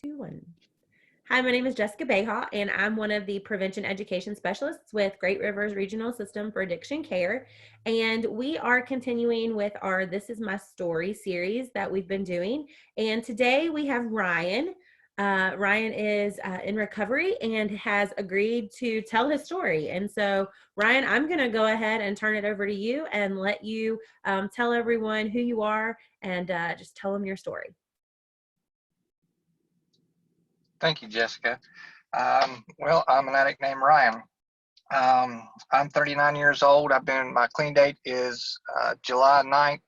2, 1. Hi, my name is Jessica Bayhaw, and I'm one of the prevention education specialists with Great Rivers Regional System for Addiction Care. And we are continuing with our This Is My Story series that we've been doing. And today we have Ryan. Ryan is in recovery and has agreed to tell his story. And so, Ryan, I'm going to go ahead and turn it over to you and let you tell everyone who you are and just tell them your story. Thank you, Jessica. Well, I'm an addict named Ryan. I'm 39 years old. My clean date is July 19th,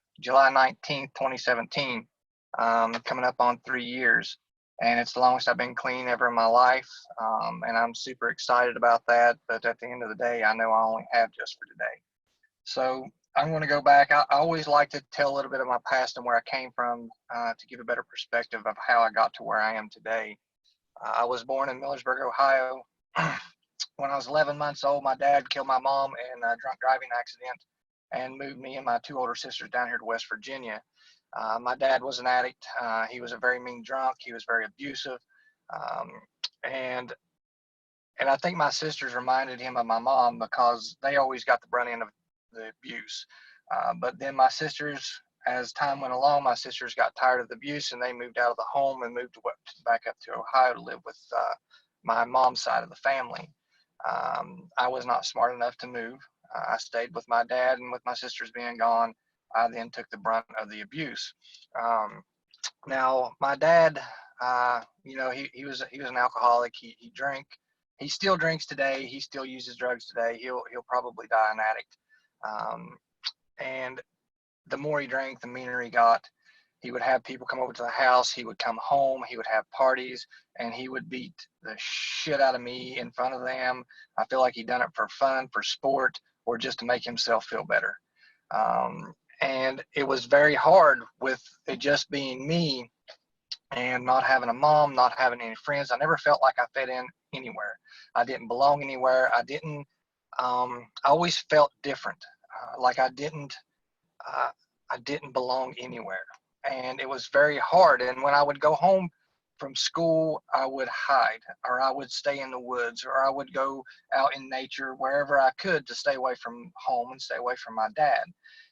2017. Coming up on 3 years. And it's the longest I've been clean ever in my life. And I'm super excited about that. But at the end of the day, I know I only have just for today. So I'm going to go back. I always like to tell a little bit of my past and where I came from to give a better perspective of how I got to where I am today. I was born in Millersburg, Ohio. When I was 11 months old, my dad killed my mom in a drunk driving accident and moved me and my 2 older sisters down here to West Virginia. My dad was an addict. He was a very mean drunk. He was very abusive. Um, and I think my sisters reminded him of my mom because they always got the brunt end of the abuse. But then my sisters, as time went along, my sisters got tired of the abuse and they moved out of the home and moved back up to Ohio to live with my mom's side of the family. I was not smart enough to move. I stayed with my dad, and with my sisters being gone, I then took the brunt of the abuse. Now, my dad, he was an alcoholic. He drank. He still drinks today. He still uses drugs today. He'll probably die an addict. And the more he drank, the meaner he got. He would have people come over to the house. He would come home. He would have parties, and he would beat the shit out of me in front of them. I feel like he'd done it for fun, for sport, or just to make himself feel better. And it was very hard with it just being me and not having a mom, not having any friends. I never felt like I fit in anywhere. I didn't belong anywhere. I always felt different, like I didn't belong anywhere. And it was very hard. And when I would go home from school, I would hide, or I would stay in the woods, or I would go out in nature wherever I could to stay away from home and stay away from my dad.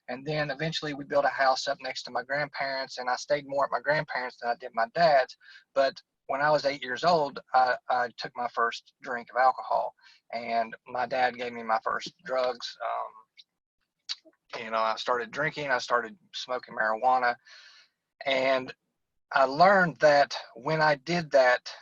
And then eventually we built a house up next to my grandparents, and I stayed more at my grandparents than I did my dad's. But when I was 8 years old, I took my first drink of alcohol, and my dad gave me my first drugs. I started drinking, I started smoking marijuana, and I learned that when I did that,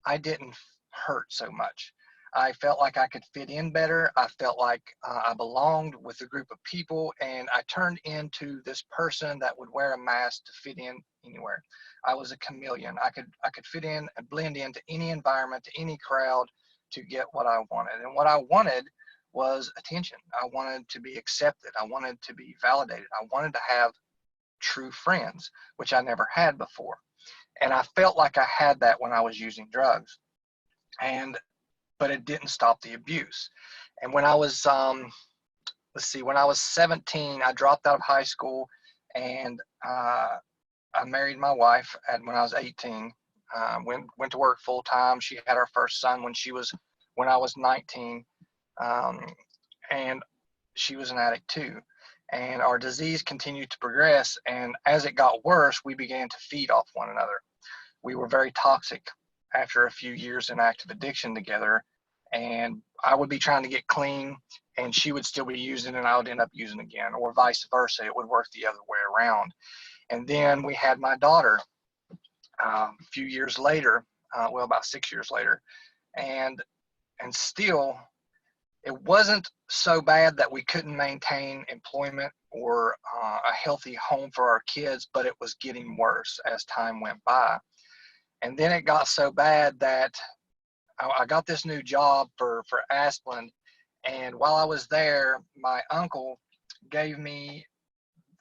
I didn't hurt so much. I felt like I could fit in better. I felt like I belonged with a group of people, and I turned into this person that would wear a mask to fit in anywhere. I was a chameleon. I could fit in and blend into any environment, to any crowd, to get what I wanted. And what I wanted was attention. I wanted to be accepted. I wanted to be validated. I wanted to have true friends, which I never had before. And I felt like I had that when I was using drugs. But it didn't stop the abuse. And when I was, when I was 17, I dropped out of high school, and I married my wife when I was 18. Went to work full time. She had our first son when I was 19. And she was an addict too. And our disease continued to progress. And as it got worse, we began to feed off one another. We were very toxic after a few years in active addiction together. And I would be trying to get clean, and she would still be using, and I would end up using again, or vice versa. It would work the other way around. And then we had my daughter a few years later, about 6 years later. And still, it wasn't so bad that we couldn't maintain employment or a healthy home for our kids, but it was getting worse as time went by. And then it got so bad that I got this new job for Asplund, and while I was there, my uncle gave me,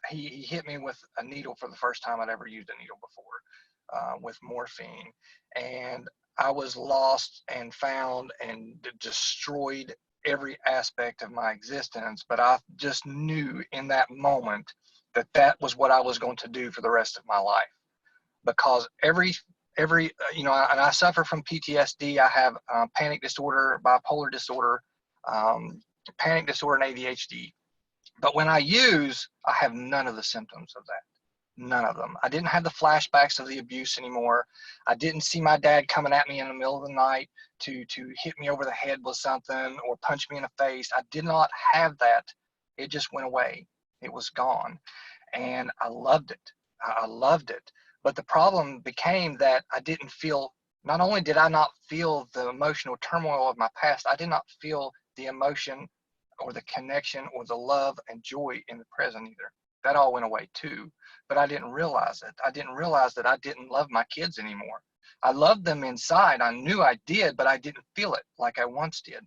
he hit me with a needle for the first time I'd ever used a needle before, with morphine. And I was lost and found and destroyed every aspect of my existence. But I just knew in that moment that that was what I was going to do for the rest of my life, because and I suffer from PTSD. I have panic disorder, bipolar disorder, um, panic disorder, and ADHD. But when I use, I have none of the symptoms of that. None of them. I didn't have the flashbacks of the abuse anymore. I didn't see my dad coming at me in the middle of the night to hit me over the head with something or punch me in the face. I did not have that. It just went away. It was gone. And I loved it. I loved it. But the problem became that I didn't feel, not only did I not feel the emotional turmoil of my past, I did not feel the emotion or the connection or the love and joy in the present either. That all went away too, but I didn't realize it. I didn't realize that I didn't love my kids anymore. I loved them inside. I knew I did, but I didn't feel it like I once did.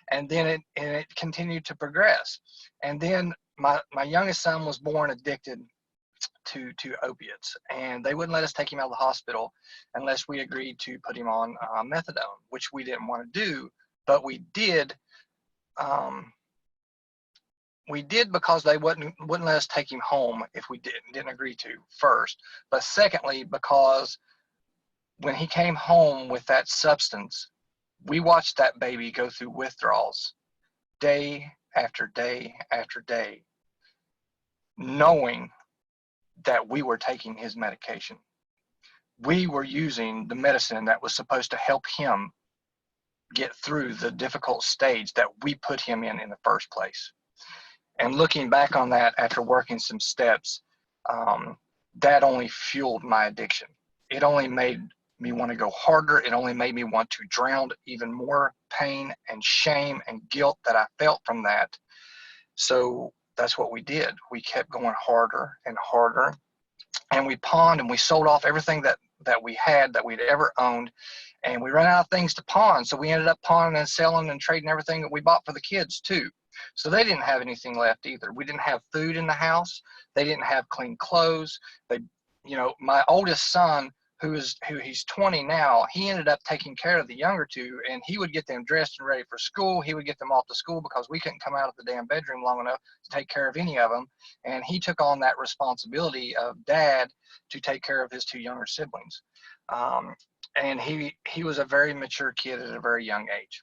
And then it continued to progress. And then my youngest son was born addicted to opiates, and they wouldn't let us take him out of the hospital unless we agreed to put him on methadone, which we didn't want to do, but we did. Um, we did because they wouldn't let us take him home if we didn't agree to first. But secondly, because when he came home with that substance, we watched that baby go through withdrawals day after day after day, knowing that we were taking his medication. We were using the medicine that was supposed to help him get through the difficult stage that we put him in the first place. And looking back on that after working some steps, that only fueled my addiction. It only made me want to go harder. It only made me want to drown even more pain and shame and guilt that I felt from that. So that's what we did. We kept going harder and harder. And we pawned and we sold off everything that we had, that we'd ever owned. And we ran out of things to pawn. So we ended up pawning and selling and trading everything that we bought for the kids too. So they didn't have anything left either. We didn't have food in the house. They didn't have clean clothes. My oldest son, he's 20 now, he ended up taking care of the younger two, and he would get them dressed and ready for school. He would get them off to school because we couldn't come out of the damn bedroom long enough to take care of any of them. And he took on that responsibility of dad to take care of his two younger siblings. And he was a very mature kid at a very young age.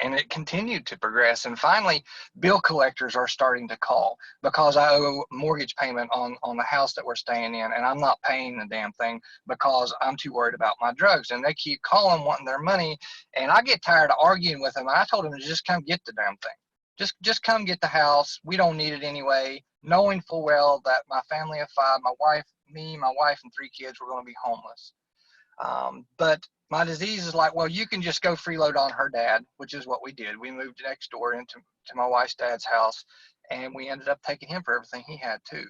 And it continued to progress. And finally, bill collectors are starting to call because I owe a mortgage payment on the house that we're staying in, and I'm not paying the damn thing because I'm too worried about my drugs. And they keep calling, wanting their money, and I get tired of arguing with them. I told them to just come get the damn thing. Just come get the house. We don't need it anyway, knowing full well that my family of five, my wife, and three kids were going to be homeless. But my disease is like, well, you can just go freeload on her dad, which is what we did. We moved next door into my wife's dad's house, and we ended up taking him for everything he had too.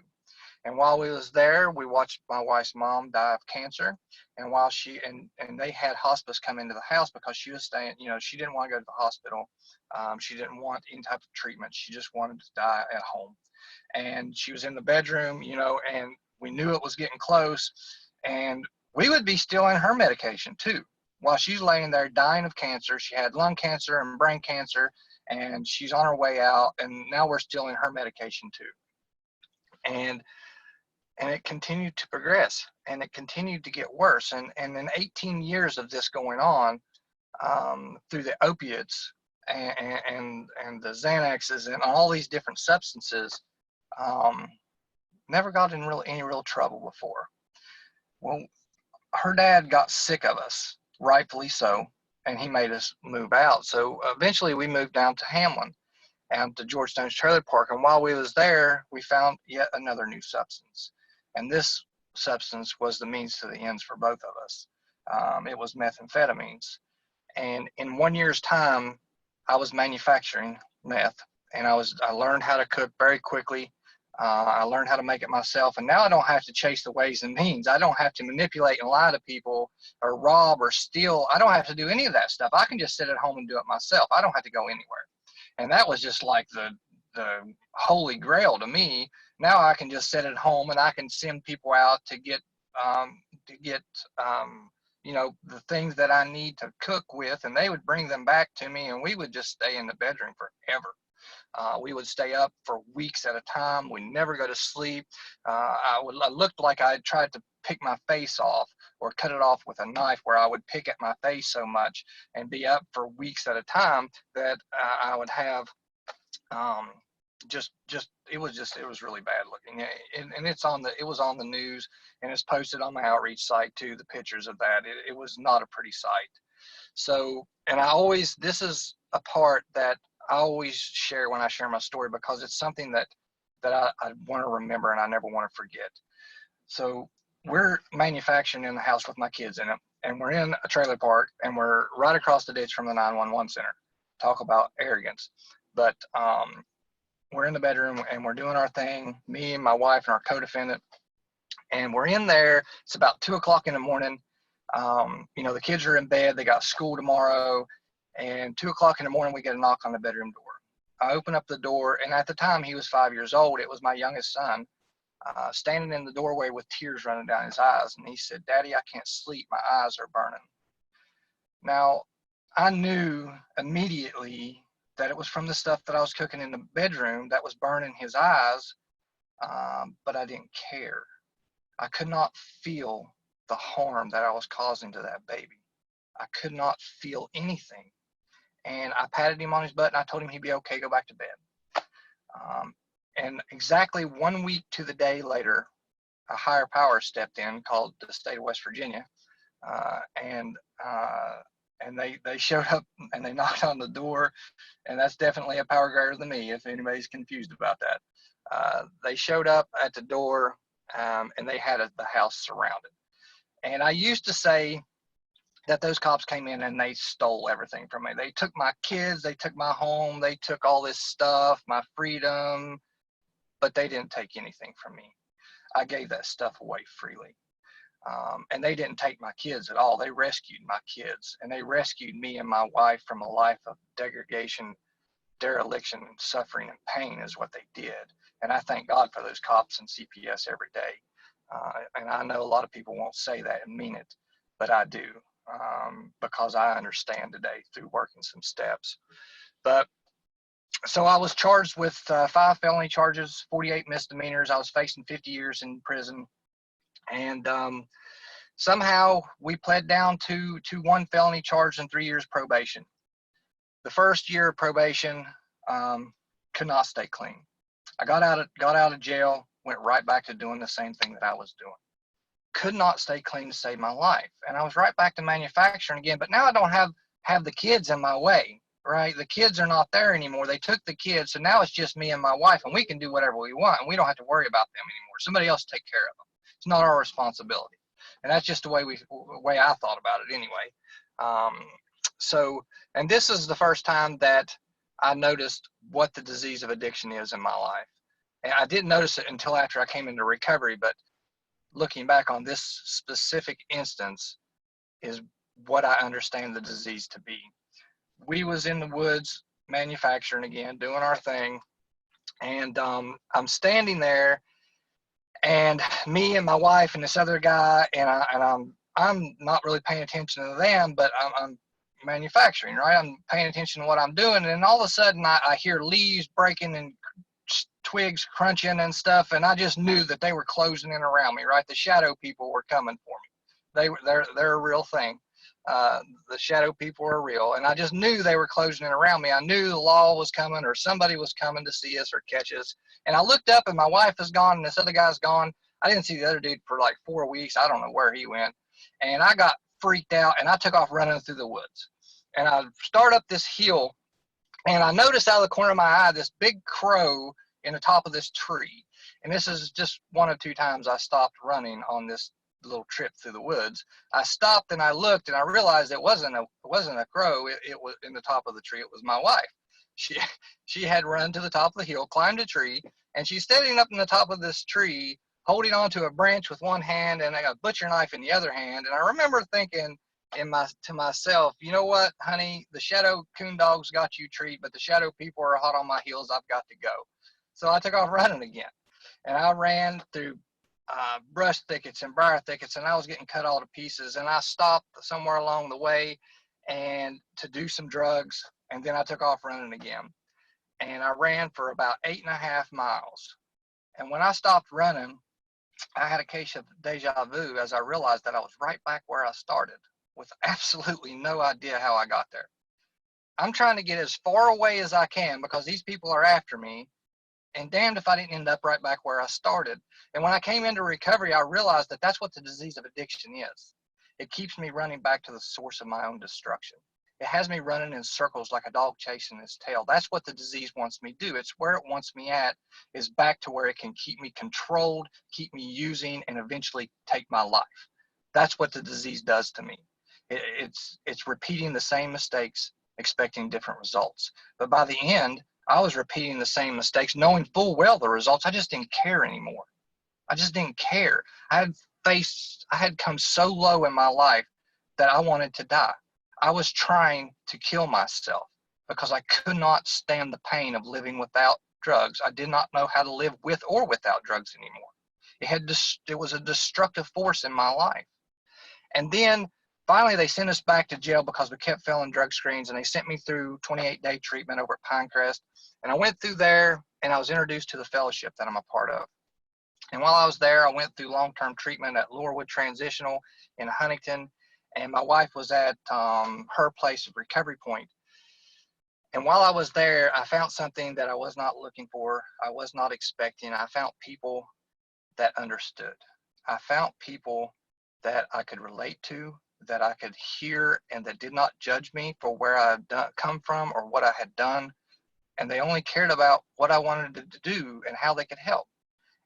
And while we was there, we watched my wife's mom die of cancer. And while and they had hospice come into the house because she was staying, she didn't want to go to the hospital. She didn't want any type of treatment. She just wanted to die at home. And she was in the bedroom, and we knew it was getting close. And we would be still in her medication too. While she's laying there dying of cancer, she had lung cancer and brain cancer, and she's on her way out, and now we're still in her medication too. And it continued to progress, and it continued to get worse. And in 18 years of this going on, through the opiates and the Xanaxes and all these different substances, never got in any real trouble before. Well, her dad got sick of us, rightfully so, and he made us move out. So eventually we moved down to Hamlin and to George Stone's trailer park. And while we was there, we found yet another new substance. And this substance was the means to the ends for both of us. It was methamphetamines. And in 1 year's time, I was manufacturing meth, and I learned how to cook very quickly. I learned how to make it myself, and now I don't have to chase the ways and means. I don't have to manipulate and lie to people or rob or steal. I don't have to do any of that stuff. I can just sit at home and do it myself. I don't have to go anywhere. And that was just like the holy grail to me. Now I can just sit at home and I can send people out to get the things that I need to cook with, and they would bring them back to me, and we would just stay in the bedroom forever. We would stay up for weeks at a time. We never go to sleep. I looked like I tried to pick my face off or cut it off with a knife, where I would pick at my face so much and be up for weeks at a time that I would have um, it was really bad looking. And it was on the news, and it's posted on my outreach site too, the pictures of that. It was not a pretty sight. So, and this is a part that I always share when I share my story, because it's something that I want to remember and I never want to forget. So we're manufacturing in the house with my kids in it, and we're in a trailer park, and we're right across the ditch from the 911 center. Talk about arrogance. But we're in the bedroom and we're doing our thing, me and my wife and our co-defendant, and we're in there. It's about 2 o'clock in the morning. The kids are in bed. They got school tomorrow. And 2 o'clock in the morning, we get a knock on the bedroom door. I open up the door, and at the time he was 5 years old. It was my youngest son, standing in the doorway with tears running down his eyes. And he said, "Daddy, I can't sleep. My eyes are burning." Now, I knew immediately that it was from the stuff that I was cooking in the bedroom that was burning his eyes, but I didn't care. I could not feel the harm that I was causing to that baby. I could not feel anything. And I patted him on his butt and I told him he'd be okay, go back to bed. And exactly 1 week to the day later, a higher power stepped in, called the state of West Virginia, uh, and uh, and they showed up and they knocked on the door, and that's definitely a power greater than me, if anybody's confused about that. They showed up at the door, and they had the house surrounded. And I used to say that those cops came in and they stole everything from me. They took my kids, they took my home, they took all this stuff, my freedom, but they didn't take anything from me. I gave that stuff away freely. And they didn't take my kids at all. They rescued my kids, and they rescued me and my wife from a life of degradation, dereliction, and suffering and pain is what they did. And I thank God for those cops and CPS every day. And I know a lot of people won't say that and mean it, but I do, because I understand today through working some steps. But so I was charged with 5 felony charges, 48 misdemeanors. I was facing 50 years in prison. And somehow we pled down to 1 felony charge and 3 years probation. The first year of probation, could not stay clean. I got out of jail, went right back to doing the same thing that I was doing. Could not stay clean to save my life. And I was right back to manufacturing again, but now I don't have the kids in my way, right? The kids are not there anymore. They took the kids, so now it's just me and my wife, and we can do whatever we want, and we don't have to worry about them anymore. Somebody else take care of them. It's not our responsibility. And that's just the way I thought about it anyway. And this is the first time that I noticed what the disease of addiction is in my life. And I didn't notice it until after I came into recovery, but looking back on this specific instance is what I understand the disease to be. We was in the woods manufacturing again, doing our thing, and I'm standing there, and me and my wife and this other guy, and I'm not really paying attention to them, but I'm manufacturing, right? I'm paying attention to what I'm doing, and all of a sudden I hear leaves breaking and twigs crunching and stuff, and I just knew that they were closing in around me, right? The shadow people were coming for me. They're a real thing. The shadow people are real, and I just knew they were closing in around me. I knew the law was coming, or somebody was coming to see us or catch us. And I looked up, and my wife is gone, and this other guy's gone. I didn't see the other dude for like 4 weeks. I don't know where he went. And I got freaked out, and I took off running through the woods. And I start up this hill, and I noticed out of the corner of my eye this big crow in the top of this tree. And this is just 1 or 2 times I stopped running on this little trip through the woods. I stopped and I looked, and I realized it wasn't a crow. It was in the top of the tree. It was my wife. She had run to the top of the hill, climbed a tree, and she's standing up in the top of this tree, holding onto a branch with one hand and a butcher knife in the other hand. And I remember thinking to myself, you know what, honey, the shadow coon dogs got you treat, but the shadow people are hot on my heels. I've got to go. So I took off running again, and I ran through brush thickets and briar thickets, and I was getting cut all to pieces. And I stopped somewhere along the way and to do some drugs, and then I took off running again. and I ran for about 8.5 miles. And when I stopped running, I had a case of deja vu as I realized that I was right back where I started with absolutely no idea how I got there. I'm trying to get as far away as I can because these people are after me, and damned if I didn't end up right back where I started. And when I came into recovery, I realized that that's what the disease of addiction is. It keeps me running back to the source of my own destruction. It has me running in circles like a dog chasing its tail. That's what the disease wants me to do. It's where it wants me at, is back to where it can keep me controlled, keep me using, and eventually take my life. That's what the disease does to me. It's repeating the same mistakes, expecting different results. But by the end, I was repeating the same mistakes, knowing full well the results. I just didn't care anymore. I just didn't care. I had come so low in my life that I wanted to die. I was trying to kill myself because I could not stand the pain of living without drugs. I did not know how to live with or without drugs anymore. It was a destructive force in my life. And then finally they sent us back to jail because we kept failing drug screens, and they sent me through 28-day treatment over at Pinecrest. And I went through there and I was introduced to the fellowship that I'm a part of. And while I was there, I went through long-term treatment at Laurelwood Transitional in Huntington, and my wife was at her place of Recovery Point. And while I was there, I found something that I was not looking for. I was not expecting. I found people that understood. I found people that I could relate to, that I could hear, and that did not judge me for where I had come from or what I had done. And they only cared about what I wanted to do and how they could help.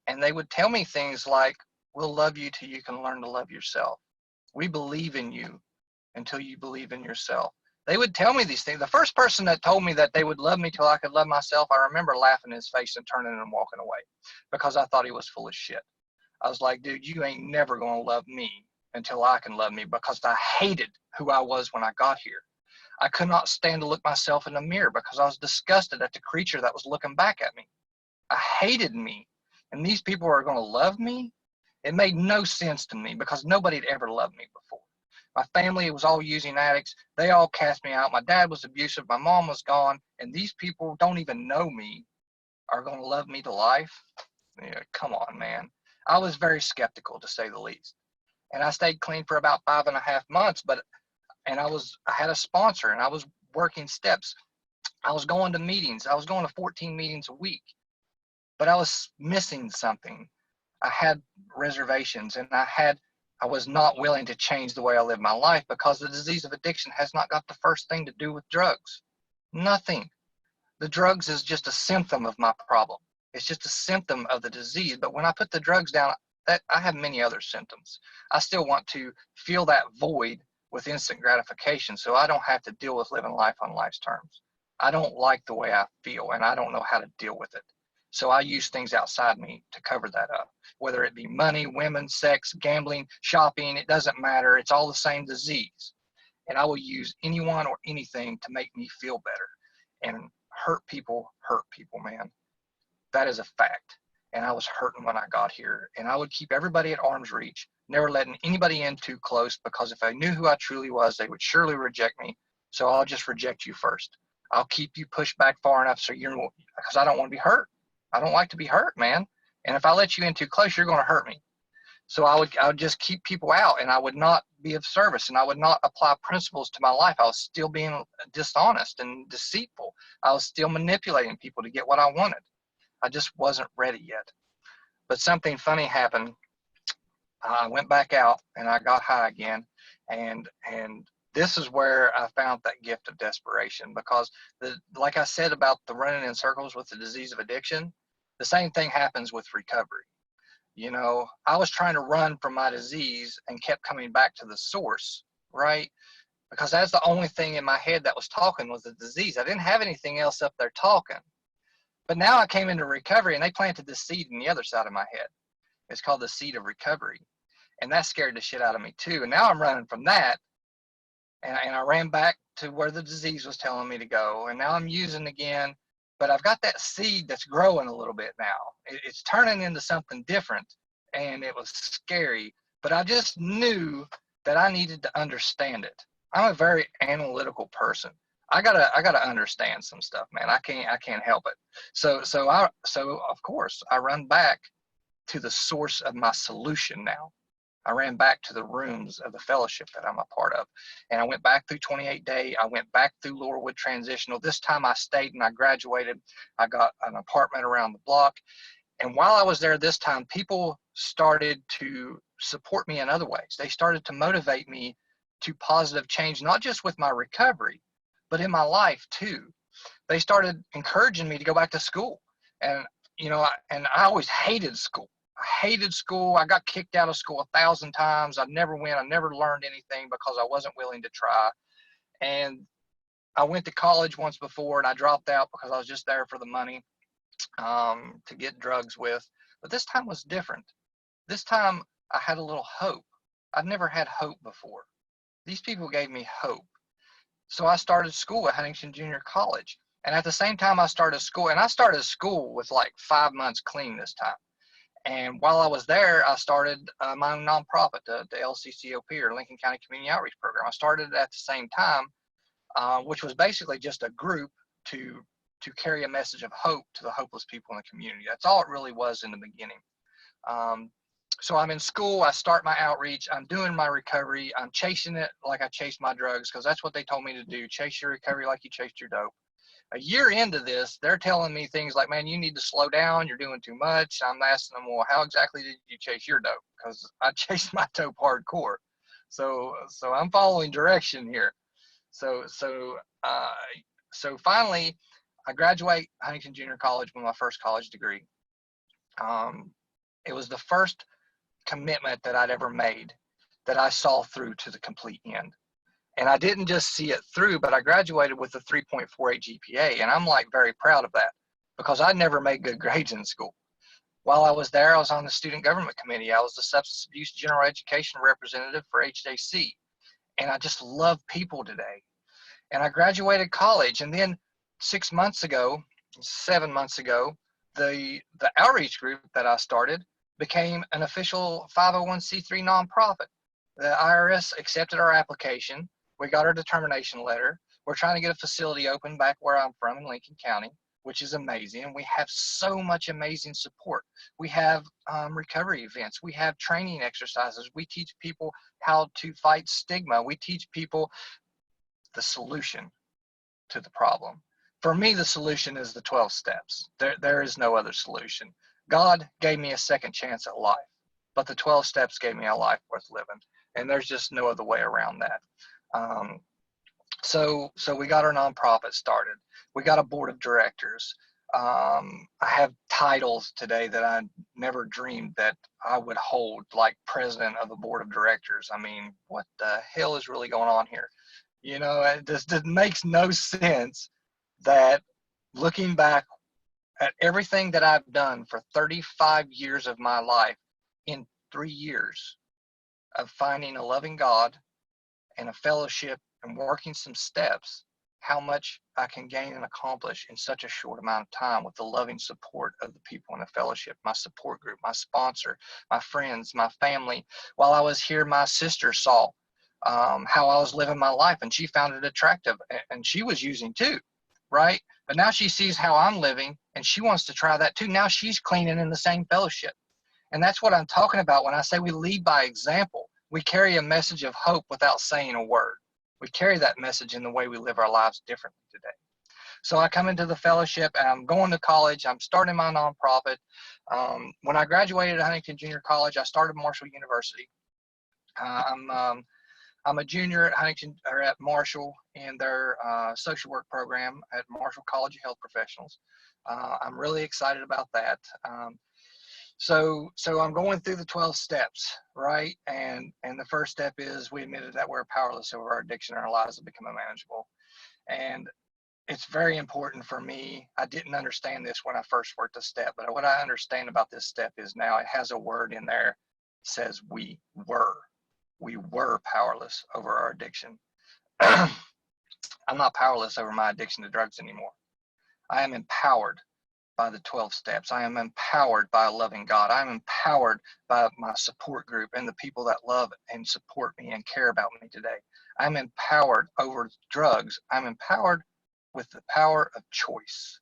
And they would tell me things like, we'll love you till you can learn to love yourself. We believe in you until you believe in yourself. They would tell me these things. The first person that told me that they would love me till I could love myself, I remember laughing in his face and turning and walking away because I thought he was full of shit. I was like, dude, you ain't never going to love me until I can love me, because I hated who I was when I got here. I could not stand to look myself in the mirror because I was disgusted at the creature that was looking back at me. I hated me. And these people are going to love me? It made no sense to me because nobody had ever loved me before. My family was all using addicts. They all cast me out. My dad was abusive. My mom was gone. And these people don't even know me are going to love me to life? Yeah, come on, man. I was very skeptical, to say the least. And I stayed clean for about 5.5 months, I had a sponsor and I was working steps. I was going to meetings. I was going to 14 meetings a week, but I was missing something. I had reservations, and I was not willing to change the way I live my life because the disease of addiction has not got the first thing to do with drugs. Nothing. The drugs is just a symptom of my problem. It's just a symptom of the disease. But when I put the drugs down, I have many other symptoms. I still want to fill that void with instant gratification so I don't have to deal with living life on life's terms. I don't like the way I feel, and I don't know how to deal with it. So I use things outside me to cover that up, whether it be money, women, sex, gambling, shopping, it doesn't matter. It's all the same disease. And I will use anyone or anything to make me feel better. And hurt people, man. That is a fact. And I was hurting when I got here. And I would keep everybody at arm's reach, never letting anybody in too close, because if I knew who I truly was, they would surely reject me. So I'll just reject you first. I'll keep you pushed back far enough so you're, because I don't want to be hurt. I don't like to be hurt, man. And if I let you in too close, you're going to hurt me. So I would just keep people out, and I would not be of service, and I would not apply principles to my life. I was still being dishonest and deceitful. I was still manipulating people to get what I wanted. I just wasn't ready yet. But something funny happened. I went back out and I got high again, and this is where I found that gift of desperation, because like I said about the running in circles with the disease of addiction, the same thing happens with recovery. You know, I was trying to run from my disease and kept coming back to the source, right? Because that's the only thing in my head that was talking was the disease. I didn't have anything else up there talking. But now I came into recovery and they planted this seed in the other side of my head. It's called the seed of recovery. And that scared the shit out of me too. And now I'm running from that. And I ran back to where the disease was telling me to go. And now I'm using again. But I've got that seed that's growing a little bit now. It's turning into something different. And it was scary. But I just knew that I needed to understand it. I'm a very analytical person. I gotta understand some stuff, man. I can't help it. So of course I run back to the source of my solution now. I ran back to the rooms of the fellowship that I'm a part of. And I went back through 28 day. I went back through Laurelwood Transitional. This time I stayed and I graduated. I got an apartment around the block. And while I was there this time, people started to support me in other ways. They started to motivate me to positive change, not just with my recovery, but in my life too. They started encouraging me to go back to school. And, and I always hated school. I hated school. I got kicked out of school 1,000 times. I never went. I never learned anything because I wasn't willing to try. And I went to college once before and I dropped out because I was just there for the money, to get drugs with. But this time was different. This time I had a little hope. I'd never had hope before. These people gave me hope. So I started school at Huntington Junior College. And at the same time I started school, and I started school with like 5 months clean this time. And while I was there, I started my own nonprofit, the LCCOP, or Lincoln County Community Outreach Program. I started it at the same time, which was basically just a group to carry a message of hope to the hopeless people in the community. That's all it really was in the beginning. So I'm in school, I start my outreach, I'm doing my recovery, I'm chasing it like I chased my drugs, because that's what they told me to do, chase your recovery like you chased your dope. A year into this, they're telling me things like, man, you need to slow down, you're doing too much. I'm asking them, well, how exactly did you chase your dope? Because I chased my dope hardcore. So I'm following direction here. So uh, so finally, I graduate Huntington Junior College with my first college degree. It was the first commitment that I'd ever made that I saw through to the complete end. And I didn't just see it through, but I graduated with a 3.48 GPA. And I'm like very proud of that because I never made good grades in school. While I was there, I was on the student government committee. I was the substance abuse general education representative for HJC. And I just love people today. And I graduated college. And then 6 months ago, 7 months ago, the outreach group that I started became an official 501c3 nonprofit. The IRS accepted our application. We got our determination letter. We're trying to get a facility open back where I'm from in Lincoln County, which is amazing. And we have so much amazing support. We have recovery events. We have training exercises. We teach people how to fight stigma. We teach people the solution to the problem. For me, the solution is the 12 steps. There is no other solution. God gave me a second chance at life, but the 12 steps gave me a life worth living. And there's just no other way around that. So we got our nonprofit started. We got a board of directors. I have titles today that I never dreamed that I would hold, like president of the board of directors. I mean, what the hell is really going on here? It makes no sense that looking back at everything that I've done for 35 years of my life, in 3 years of finding a loving God and a fellowship and working some steps, how much I can gain and accomplish in such a short amount of time with the loving support of the people in the fellowship, my support group, my sponsor, my friends, my family. While I was here, my sister saw how I was living my life, and she found it attractive, and she was using too, right? But now she sees how I'm living and she wants to try that too. Now she's cleaning in the same fellowship. And that's what I'm talking about when I say we lead by example. We carry a message of hope without saying a word. We carry that message in the way we live our lives differently today. So I come into the fellowship and I'm going to college. I'm starting my nonprofit. When I graduated at Huntington Junior College, I started Marshall University. I'm a junior at Huntington, or at Marshall, in their social work program at Marshall College of Health Professionals. I'm really excited about that. So I'm going through the 12 steps, right? And the first step is we admitted that we're powerless over our addiction and our lives have become unmanageable. And it's very important for me. I didn't understand this when I first worked the step, but what I understand about this step is now it has a word in there that says we were powerless over our addiction. I'm not powerless over my addiction to drugs anymore. I am empowered by the 12 steps. I am empowered by a loving God. I'm empowered by my support group and the people that love and support me and care about me today. I'm empowered over drugs. I'm empowered with the power of choice.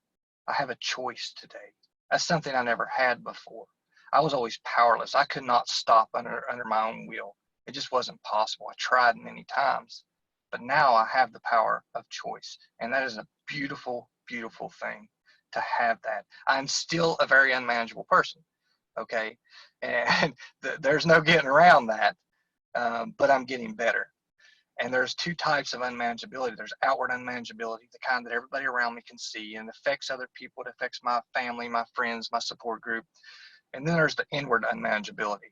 I have a choice today. That's something I never had before. I was always powerless. I could not stop under my own will. It just wasn't possible. I tried many times, but now I have the power of choice. And that is a beautiful, beautiful thing to have that. I'm still a very unmanageable person. Okay. And there's no getting around that. But I'm getting better. And there's two types of unmanageability. There's outward unmanageability, the kind that everybody around me can see and affects other people. It affects my family, my friends, my support group. And then there's the inward unmanageability.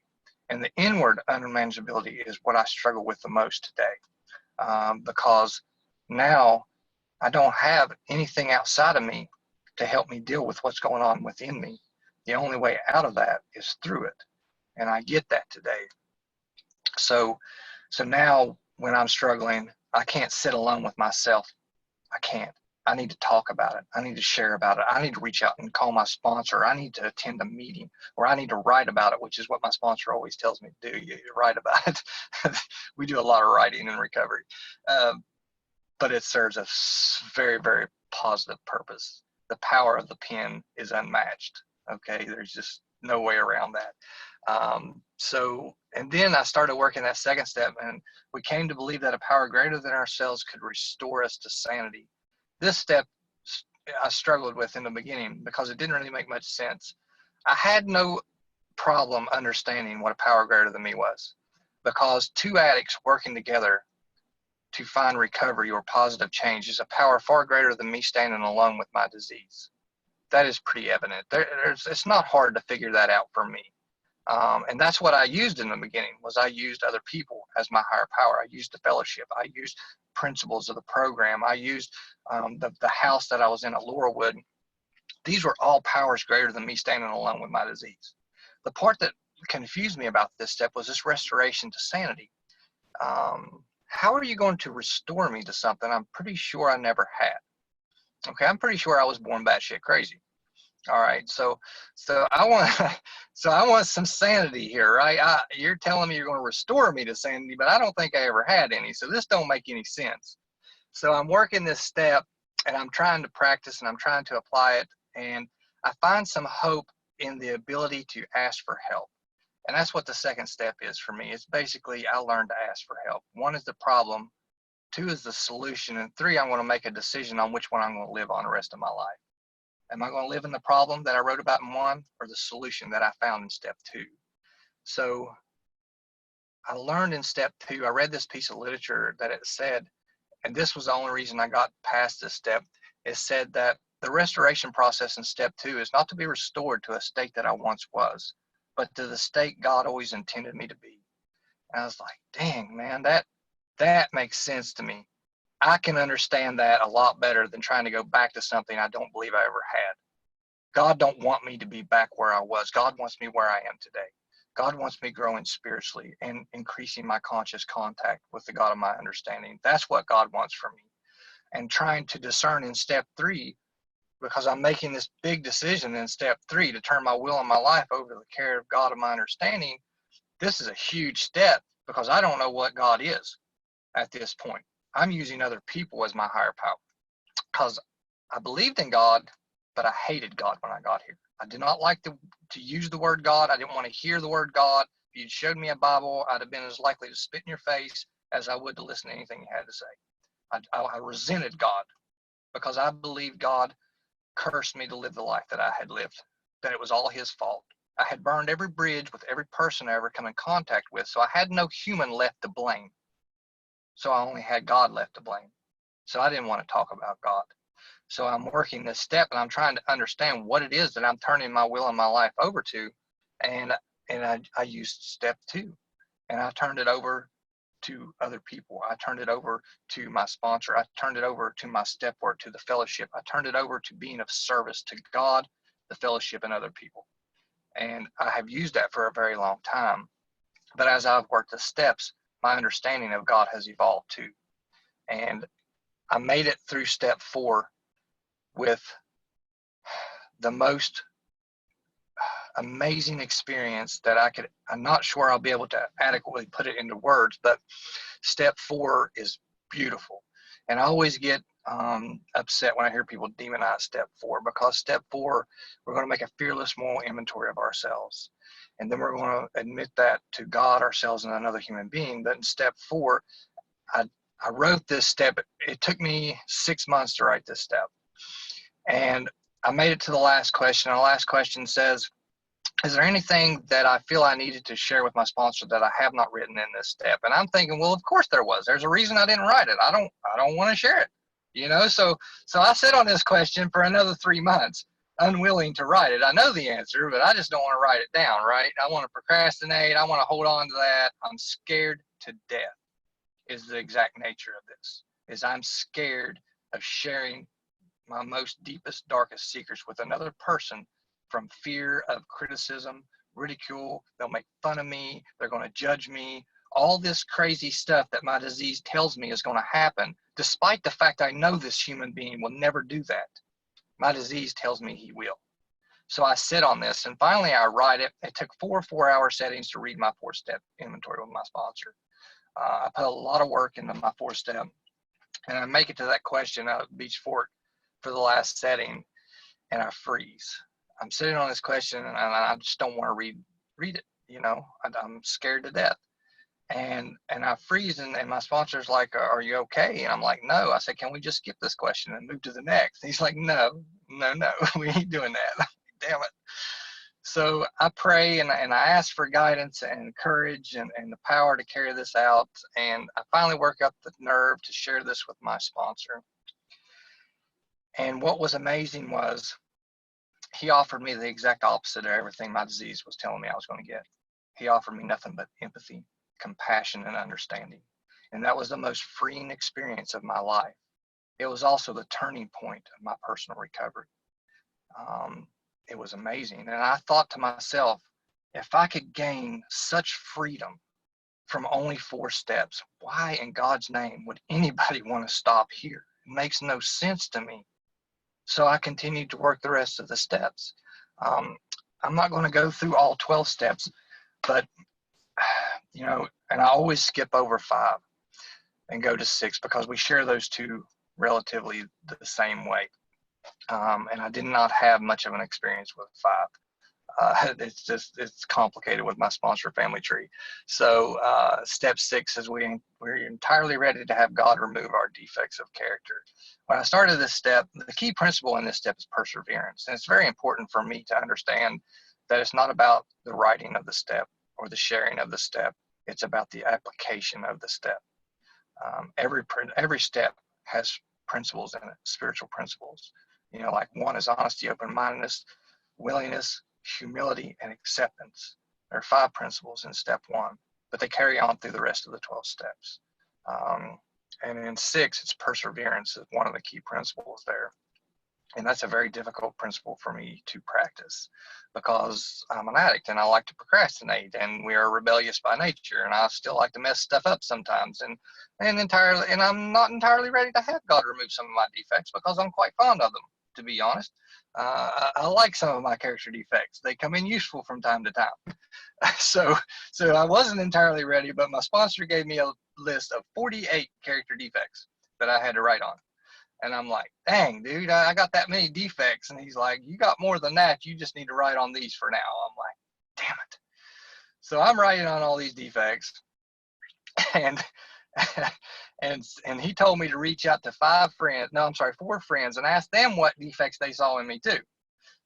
And the inward unmanageability is what I struggle with the most today, because now I don't have anything outside of me to help me deal with what's going on within me. The only way out of that is through it. And I get that today. So now when I'm struggling, I can't sit alone with myself. I can't. I need to talk about it. I need to share about it. I need to reach out and call my sponsor. I need to attend a meeting, or I need to write about it, which is what my sponsor always tells me to do. You write about it. We do a lot of writing in recovery, but it serves a very, very positive purpose. The power of the pen is unmatched. Okay, there's just no way around that. And then I started working that second step, and we came to believe that a power greater than ourselves could restore us to sanity. This step I struggled with in the beginning because it didn't really make much sense. I had no problem understanding what a power greater than me was, because two addicts working together to find recovery or positive change is a power far greater than me standing alone with my disease. That is pretty evident. It's not hard to figure that out for me. And that's what I used in the beginning. I used other people as my higher power. I used the fellowship. I used principles of the program. I used the house that I was in at Laurelwood. These were all powers greater than me standing alone with my disease. The part that confused me about this step was this restoration to sanity. How are you going to restore me to something I'm pretty sure I never had? Okay, I'm pretty sure I was born batshit crazy. All right, so I want some sanity here, right? You're telling me you're going to restore me to sanity, but I don't think I ever had any. So this don't make any sense. So I'm working this step, and I'm trying to practice, and I'm trying to apply it, and I find some hope in the ability to ask for help. And that's what the second step is for me. It's basically I learned to ask for help. 1 is the problem, 2 is the solution, and 3, I'm going to make a decision on which one I'm going to live on the rest of my life. Am I going to live in the problem that I wrote about in 1, or the solution that I found in step 2? So I learned in step 2, I read this piece of literature that it said, and this was the only reason I got past this step, it said that the restoration process in step 2 is not to be restored to a state that I once was, but to the state God always intended me to be. And I was like, dang, man, that makes sense to me. I can understand that a lot better than trying to go back to something I don't believe I ever had. God don't want me to be back where I was. God wants me where I am today. God wants me growing spiritually and increasing my conscious contact with the God of my understanding. That's what God wants from me. And trying to discern in step 3, because I'm making this big decision in step 3 to turn my will and my life over to the care of God of my understanding. This is a huge step because I don't know what God is at this point. I'm using other people as my higher power because I believed in God, but I hated God when I got here. I did not like to use the word God. I didn't want to hear the word God. If you'd showed me a Bible, I'd have been as likely to spit in your face as I would to listen to anything you had to say. I resented God because I believed God cursed me to live the life that I had lived, that it was all his fault. I had burned every bridge with every person I ever come in contact with, so I had no human left to blame. So I only had God left to blame. So I didn't want to talk about God. So I'm working this step, and I'm trying to understand what it is that I'm turning my will and my life over to. And I used step 2, and I turned it over to other people. I turned it over to my sponsor. I turned it over to my step work, to the fellowship. I turned it over to being of service to God, the fellowship, and other people. And I have used that for a very long time. But as I've worked the steps, my understanding of God has evolved too. And I made it through step 4 with the most amazing experience that I'm not sure I'll be able to adequately put it into words, but step 4 is beautiful. And I always get upset when I hear people demonize step 4, because step 4, we're going to make a fearless moral inventory of ourselves. And then we're going to admit that to God, ourselves, and another human being. But in step 4, I wrote this step. It took me 6 months to write this step. And I made it to the last question. And the last question says, is there anything that I feel I needed to share with my sponsor that I have not written in this step? And I'm thinking, well, of course there was. There's a reason I didn't write it. I don't want to share it, you know? So I sit on this question for another 3 months, unwilling to write it. I know the answer, but I just don't want to write it down, right? I want to procrastinate. I want to hold on to that. I'm scared to death is the exact nature of this, is I'm scared of sharing my most deepest, darkest secrets with another person from fear of criticism, ridicule. They'll make fun of me. They're going to judge me. All this crazy stuff that my disease tells me is going to happen, despite the fact I know this human being will never do that. My disease tells me he will. So I sit on this, and finally I write it. It took 4 4-hour settings to read my 4-step inventory with my sponsor. I put a lot of work into my 4-step, and I make it to that question out of Beach Fork for the last setting, and I freeze. I'm sitting on this question, and I just don't want to read it. You know, I'm scared to death, and I freeze, and my sponsor's like, "Are you okay?" And I'm like, "No." I said, "Can we just skip this question and move to the next?" He's like, "No, we ain't doing that." Damn it. So I pray and I ask for guidance and courage and the power to carry this out. And I finally work up the nerve to share this with my sponsor. And what was amazing was he offered me the exact opposite of everything my disease was telling me I was going to get. He offered me nothing but empathy, compassion, and understanding. And that was the most freeing experience of my life. It was also the turning point of my personal recovery. It was amazing. And I thought to myself, if I could gain such freedom from only 4 steps, why in God's name would anybody want to stop here? It makes no sense to me. So I continued to work the rest of the steps. I'm not going to go through all 12 steps, but, you know, and I always skip over 5 and go to 6 because we share those two relatively the same way. And I did not have much of an experience with 5. It's complicated with my sponsor family tree. So step 6 is we're entirely ready to have God remove our defects of character. When I started this step, the key principle in this step is perseverance. And it's very important for me to understand that it's not about the writing of the step or the sharing of the step. It's about the application of the step. Every step has principles in it, spiritual principles. You know, like 1 is honesty, open-mindedness, willingness, humility, and acceptance. There are 5 principles in step 1, but they carry on through the rest of the 12 steps. And in 6, it's perseverance is one of the key principles there. And that's a very difficult principle for me to practice because I'm an addict and I like to procrastinate, and we are rebellious by nature, and I still like to mess stuff up sometimes. And I'm not entirely ready to have God remove some of my defects because I'm quite fond of them, to be honest. I like some of my character defects. They come in useful from time to time. So I wasn't entirely ready, but my sponsor gave me a list of 48 character defects that I had to write on. And I'm like, dang, dude, I got that many defects. And he's like, you got more than that. You just need to write on these for now. I'm like, damn it. So I'm writing on all these defects. And and he told me to reach out to 4 friends and ask them what defects they saw in me too.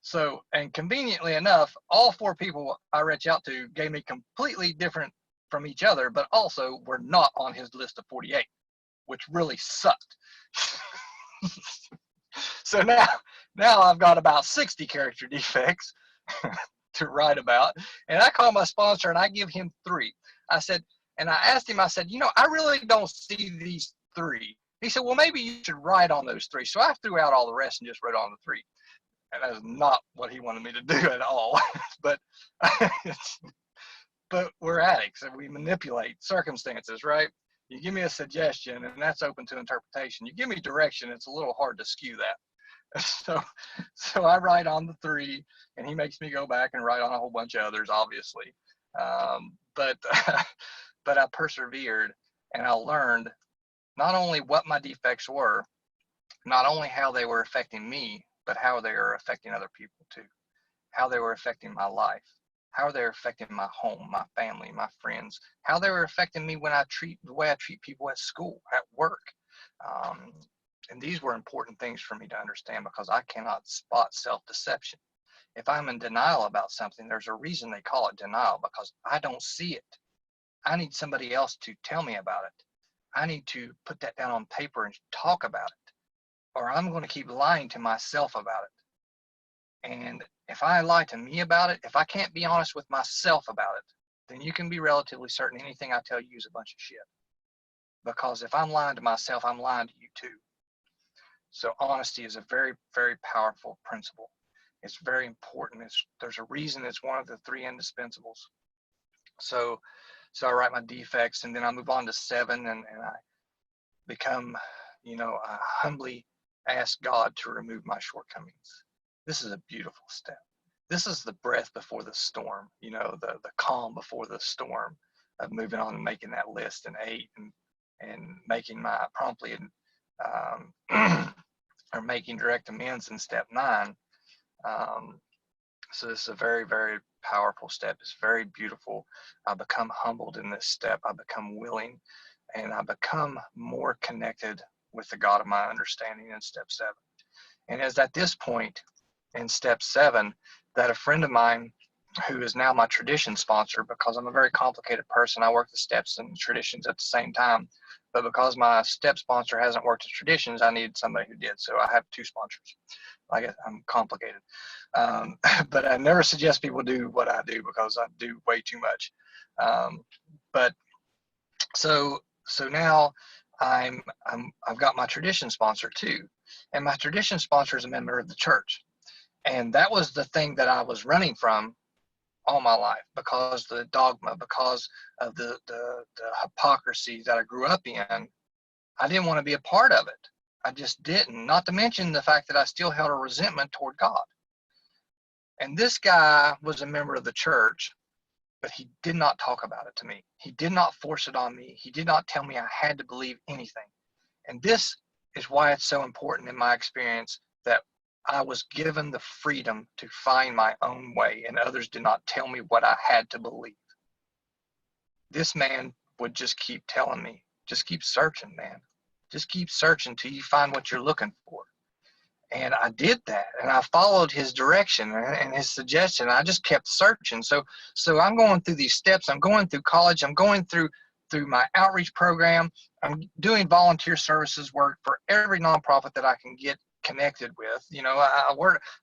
So, and conveniently enough, all 4 people I reached out to gave me completely different from each other, but also were not on his list of 48, which really sucked. So now I've got about 60 character defects to write about. And I call my sponsor and I give him 3. I said, and I asked him, I said, you know, I really don't see these 3. He said, well, maybe you should write on those 3. So I threw out all the rest and just wrote on the 3. And that is not what he wanted me to do at all. but we're addicts and we manipulate circumstances, right? You give me a suggestion and that's open to interpretation. You give me direction, it's a little hard to skew that. So, so I write on the 3, and he makes me go back and write on a whole bunch of others, obviously. But but I persevered, and I learned not only what my defects were, not only how they were affecting me, but how they were affecting other people too, how they were affecting my life, how they were affecting my home, my family, my friends, how they were affecting me when the way I treat people at school, at work. Um, and these were important things for me to understand, because I cannot spot self-deception. If I'm in denial about something, there's a reason they call it denial, because I don't see it. I need somebody else to tell me about it. I need to put that down on paper and talk about it, or I'm going to keep lying to myself about it. And if I lie to me about it, if I can't be honest with myself about it, then you can be relatively certain anything I tell you is a bunch of shit. Because if I'm lying to myself, I'm lying to you too. So honesty is a very, very powerful principle. It's very important. There's a reason it's one of the 3 indispensables. So I write my defects, and then I move on to 7, and I become, I humbly ask God to remove my shortcomings. This is a beautiful step. This is the breath before the storm, the calm before the storm of moving on and making that list in 8, and making my promptly or making direct amends in step 9. So this is a very, very powerful step. It's very beautiful. I become humbled in this step. I become willing, and I become more connected with the God of my understanding in step 7. And it's at this point in step 7 that a friend of mine, who is now my tradition sponsor, because I'm a very complicated person, I work the steps and traditions at the same time. But because my step sponsor hasn't worked the traditions, I needed somebody who did. So I have 2 sponsors. I'm complicated. But I never suggest people do what I do, because I do way too much. But so now I've got my tradition sponsor too. And my tradition sponsor is a member of the church. And that was the thing that I was running from all my life, because the dogma, because of the hypocrisy that I grew up in. I didn't want to be a part of it. I just didn't. Not to mention the fact that I still held a resentment toward God. And this guy was a member of the church, but he did not talk about it to me. He did not force it on me. He did not tell me I had to believe anything. And this is why it's so important in my experience that I was given the freedom to find my own way, and others did not tell me what I had to believe. This man would just keep telling me, just keep searching, man. Just keep searching till you find what you're looking for. And I did that, and I followed his direction and his suggestion. I just kept searching. So I'm going through these steps. I'm going through college. I'm going through my outreach program. I'm doing volunteer services work for every nonprofit that I can get connected with.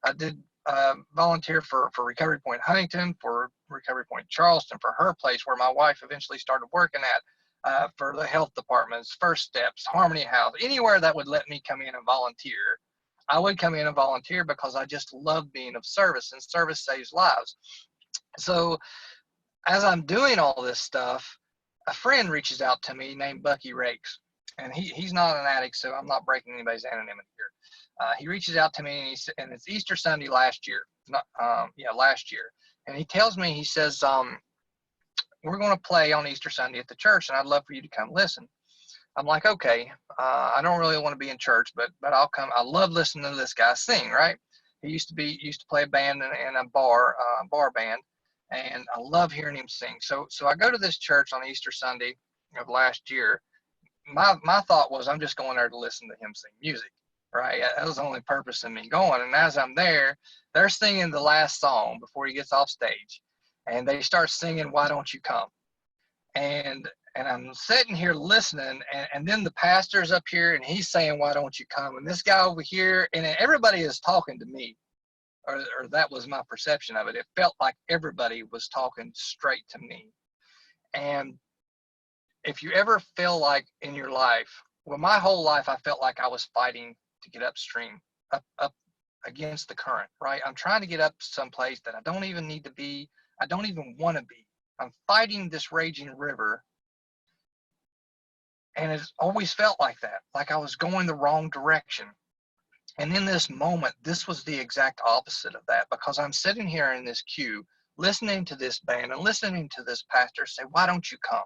I did volunteer for Recovery Point Huntington, for Recovery Point Charleston, for her place where my wife eventually started working at, for the health departments, First Steps, Harmony House, anywhere that would let me come in and volunteer. I would come in and volunteer, because I just love being of service, and service saves lives. So as I'm doing all this stuff, a friend reaches out to me named Bucky Rakes, and he's not an addict, so I'm not breaking anybody's anonymity here. He reaches out to me, and it's Easter Sunday last year, last year, and he tells me, he says, we're going to play on Easter Sunday at the church, and I'd love for you to come listen. I'm like, okay, I don't really want to be in church, but I'll come. I love listening to this guy sing, right? He used to play a band in a bar band, and I love hearing him sing. So I go to this church on Easter Sunday of last year. My thought was, I'm just going there to listen to him sing music, right? That was the only purpose of me going. And as I'm there, they're singing the last song before he gets off stage, and they start singing "Why Don't You Come?" And I'm sitting here listening, and then the pastor's up here, and he's saying, "Why don't you come?" And this guy over here, and everybody is talking to me, or that was my perception of it. It felt like everybody was talking straight to me. And if you ever feel like in your life, well, my whole life I felt like I was fighting to get upstream, up against the current, right? I'm trying to get up someplace that I don't even need to be. I don't even want to be. I'm fighting this raging river. And it's always felt like that, like I was going the wrong direction. And in this moment, this was the exact opposite of that, because I'm sitting here in this queue, listening to this band and listening to this pastor say, why don't you come?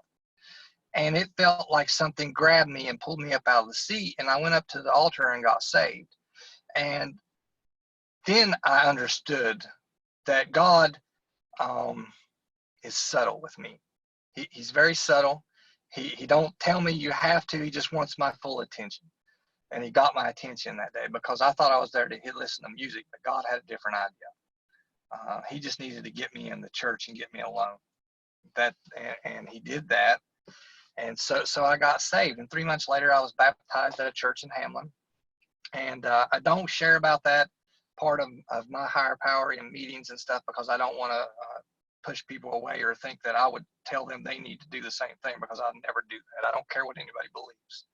And it felt like something grabbed me and pulled me up out of the seat. And I went up to the altar and got saved. And then I understood that God is subtle with me. He's very subtle. He don't tell me you have to. He just wants my full attention. And he got my attention that day, because I thought I was there to listen to music, but God had a different idea. He just needed to get me in the church and get me alone. And he did that. And so I got saved. And 3 months later, I was baptized at a church in Hamlin. And I don't share about that part of my higher power in meetings and stuff, because I don't want to push people away or think that I would tell them they need to do the same thing, because I never do that. I don't care what anybody believes.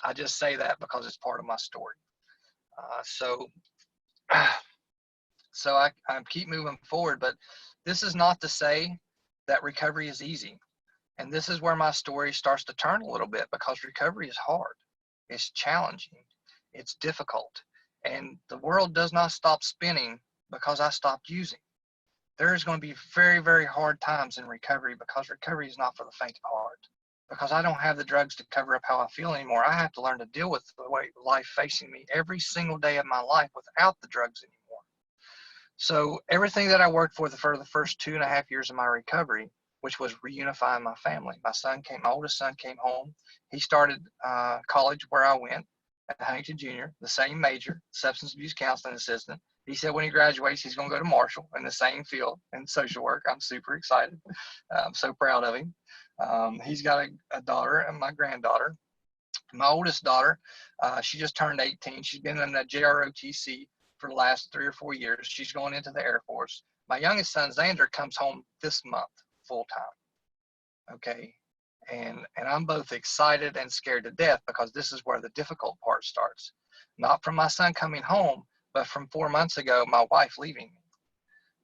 I just say that because it's part of my story. So I keep moving forward, but this is not to say that recovery is easy. And this is where my story starts to turn a little bit, because recovery is hard. It's challenging. It's difficult. And the world does not stop spinning because I stopped using. There's going to be very, very hard times in recovery, because recovery is not for the faint of heart. Because I don't have the drugs to cover up how I feel anymore. I have to learn to deal with the way life facing me every single day of my life without the drugs anymore. So everything that I worked for the first 2.5 years of my recovery, which was reunifying my family. My oldest son came home. He started college where I went at Huntington Junior, the same major, substance abuse counseling assistant. He said when he graduates, he's going to go to Marshall in the same field in social work. I'm super excited. I'm so proud of him. He's got a daughter and my granddaughter. My oldest daughter, she just turned 18. She's been in the JROTC for the last 3 or 4 years. She's going into the Air Force. My youngest son, Xander, comes home this month full time. Okay. And I'm both excited and scared to death, because this is where the difficult part starts. Not from my son coming home, but from 4 months ago, my wife leaving me.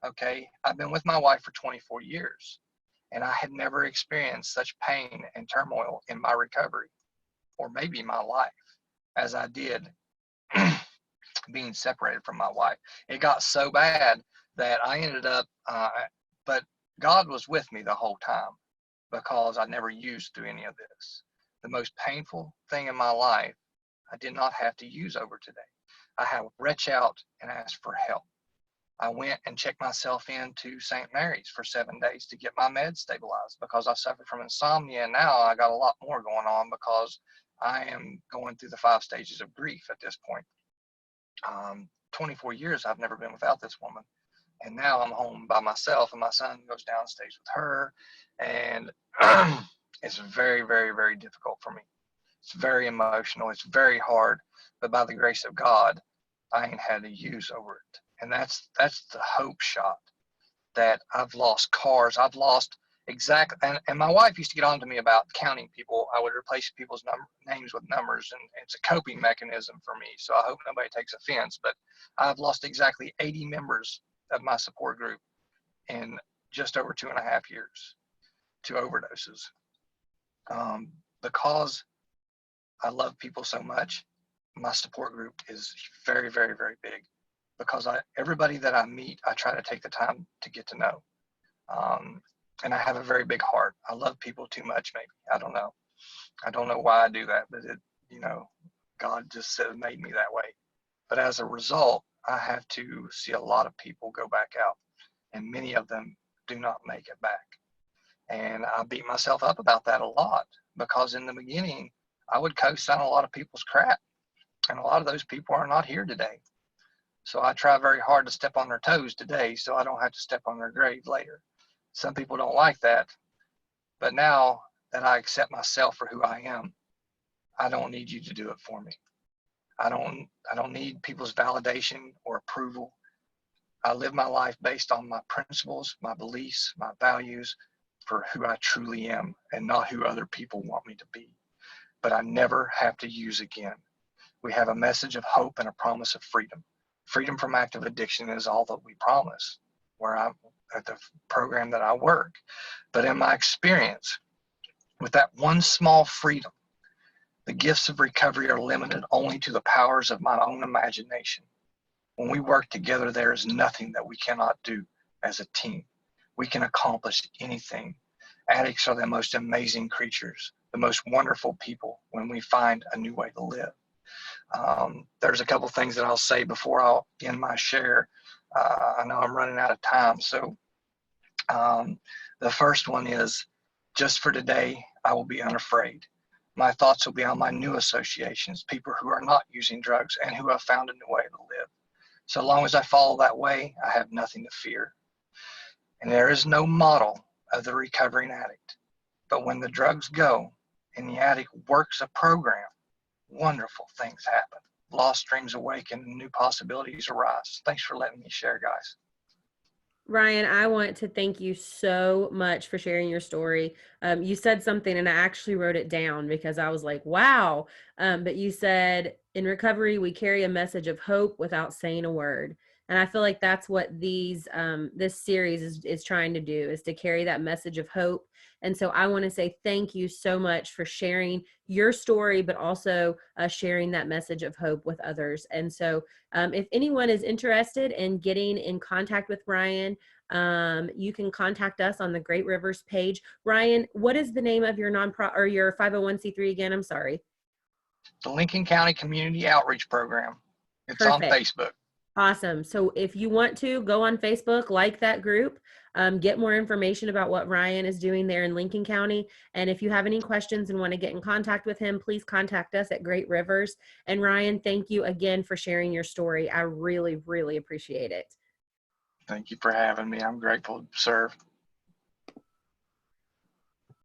Okay. I've been with my wife for 24 years, and I had never experienced such pain and turmoil in my recovery, or maybe my life, as I did being separated from my wife. It got so bad that I ended up, but God was with me the whole time, because I never used through any of this. The most painful thing in my life, I did not have to use over today. I had to reach out and ask for help. I went and checked myself into St. Mary's for 7 days to get my meds stabilized, because I suffered from insomnia, and now I got a lot more going on, because I am going through the 5 stages of grief at this point. 24 years I've never been without this woman, and now I'm home by myself, and my son goes down and stays with her, and it's very, very, very difficult for me. It's very emotional. It's very hard, but by the grace of God, I ain't had to use over it. And that's the hope shot, that I've lost cars. I've lost and my wife used to get on to me about counting people. I would replace people's names with numbers, and it's a coping mechanism for me. So I hope nobody takes offense, but I've lost exactly 80 members of my support group in just over 2.5 years to overdoses. Because I love people so much, my support group is very, very, very big, because everybody that I meet, I try to take the time to get to know. And I have a very big heart. I love people too much, maybe. I don't know. I don't know why I do that, but God just made me that way. But as a result, I have to see a lot of people go back out, and many of them do not make it back. And I beat myself up about that a lot, because in the beginning, I would co-sign a lot of people's crap, and a lot of those people are not here today. So I try very hard to step on their toes today, so I don't have to step on their grave later. Some people don't like that, but now that I accept myself for who I am, I don't need you to do it for me. I don't need people's validation or approval. I live my life based on my principles, my beliefs, my values, for who I truly am, and not who other people want me to be. But I never have to use again. We have a message of hope and a promise of freedom. Freedom from active addiction is all that we promise where I'm at the program that I work. But in my experience, with that one small freedom, The gifts of recovery are limited only to the powers of my own imagination. When we work together, there is nothing that we cannot do as a team. We can accomplish anything. Addicts are the most amazing creatures, the most wonderful people when we find a new way to live. There's a couple things that I'll say before I'll end my share. I know I'm running out of time. So the first one is, just for today, I will be unafraid. My thoughts will be on my new associations, people who are not using drugs and who have found a new way to live. So long as I follow that way, I have nothing to fear. And there is no model of the recovering addict. But when the drugs go and the addict works a program, wonderful things happen. Lost dreams awaken and new possibilities arise. Thanks for letting me share, guys. Ryan, I want to thank you so much for sharing your story. You said something, and I actually wrote it down because I was like, wow. But you said, in recovery, we carry a message of hope without saying a word. And I feel like that's what this series is trying to do, is to carry that message of hope. And so I want to say thank you so much for sharing your story, but also sharing that message of hope with others. And so if anyone is interested in getting in contact with Ryan, you can contact us on the Great Rivers page. Ryan, what is the name of your or your 501c3 again? I'm sorry. The Lincoln County Community Outreach Program. It's on Perfect. Facebook. Awesome. So if you want to go on Facebook, like that group, get more information about what Ryan is doing there in Lincoln County. And if you have any questions and want to get in contact with him, please contact us at Great Rivers. And Ryan, thank you again for sharing your story. I really, really appreciate it. Thank you for having me. I'm grateful to serve.